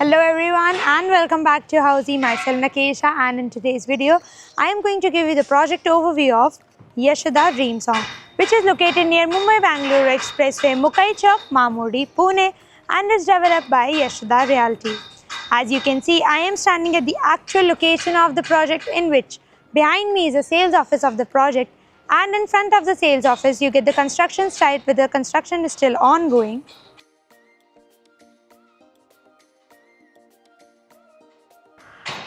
Hello everyone and welcome back to Housey. Myself Nakesha, and in today's video I am going to give you the project overview of Yashoda Dream Song, which is located near Mumbai-Bangalore Expressway, Mukai Chowk, Mamurdi, Pune, and is developed by Yashoda Realty. As you can see, I am standing at the actual location of the project, in which behind me is the sales office of the project, and in front of the sales office you get the construction site where the construction is still ongoing.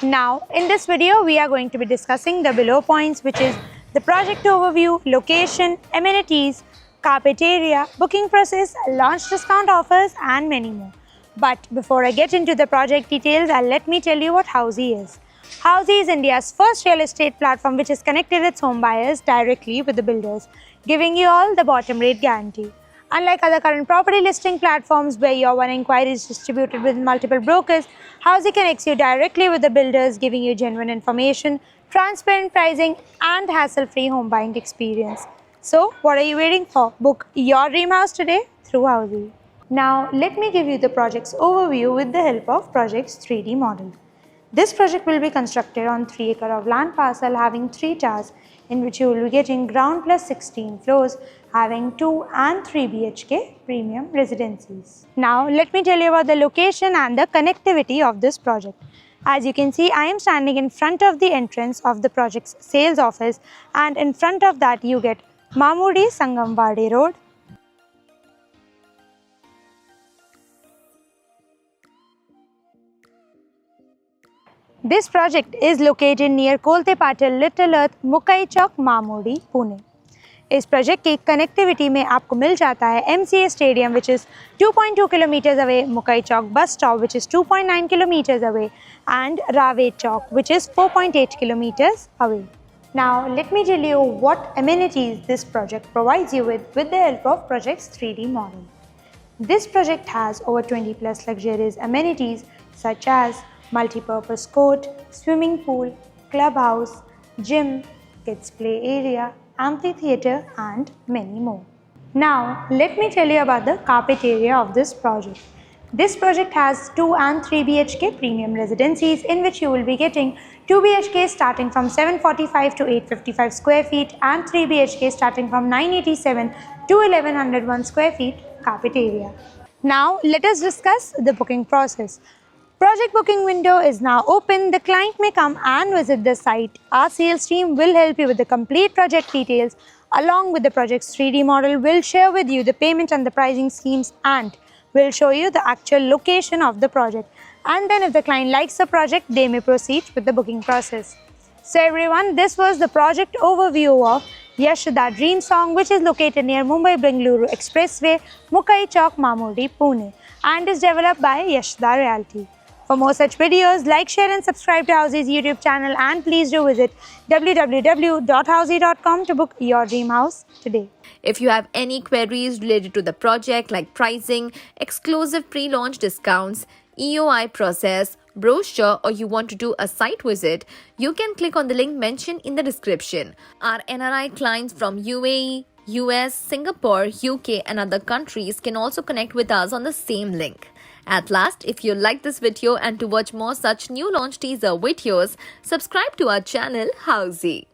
Now, in this video, we are going to be discussing the below points, which is the project overview, location, amenities, carpet area, booking process, launch discount offers, and many more. But before I get into the project details, let me tell you what Housey is. Housey is India's first real estate platform which has connected its home buyers directly with the builders, giving you all the bottom rate guarantee. Unlike other current property listing platforms where your one inquiry is distributed with multiple brokers, Housey connects you directly with the builders, giving you genuine information, transparent pricing, and hassle-free home buying experience. So, what are you waiting for? Book your dream house today through Housey. Now, let me give you the project's overview with the help of project's 3D model. This project will be constructed on 3 acres of land parcel having 3 towers, in which you will be getting ground plus 16 floors, having 2 and 3 BHK premium residencies. Now let me tell you about the location and the connectivity of this project. As you can see, I am standing in front of the entrance of the project's sales office, and in front of that you get Mamurdi Sangamwadi Road, This project is located near Kolte Patil, Little Earth, Mukai Chowk, Mamurdi, Pune. इस project की connectivity में आपको मिल जाता है MCA stadium which is 2.2 kilometers away, Mukai Chowk bus stop which is 2.9 kilometers away, and Rave Chowk which is 4.8 kilometers away. Now let me tell you what amenities this project provides you with the help of project's 3D model. This project has over 20 plus luxurious amenities such as multi-purpose court, swimming pool, clubhouse, gym, kids play area, amphitheatre, and many more. Now, let me tell you about the carpet area of this project. This project has 2 and 3 BHK premium residencies, in which you will be getting 2 BHK starting from 745 to 855 square feet and 3 BHK starting from 987 to 1101 square feet carpet area. Now, let us discuss the booking process. Project booking window is now open. The client may come and visit the site. Our sales team will help you with the complete project details along with the project's 3D model. We'll share with you the payment and the pricing schemes, and we'll show you the actual location of the project. And then if the client likes the project, they may proceed with the booking process. So everyone, this was the project overview of Yashoda Dream Song, which is located near Mumbai-Bangalore Expressway, Mukai Chowk, Mamurdi, Pune, and is developed by Yashoda Realty. For more such videos, like, share and subscribe to Housey's YouTube channel, and please do visit www.housey.com to book your dream house today. If you have any queries related to the project like pricing, exclusive pre-launch discounts, EOI process, brochure, or you want to do a site visit, you can click on the link mentioned in the description. Our NRI clients from UAE, US, Singapore, UK and other countries can also connect with us on the same link. At last, if you like this video and to watch more such new launch teaser videos, subscribe to our channel Housey.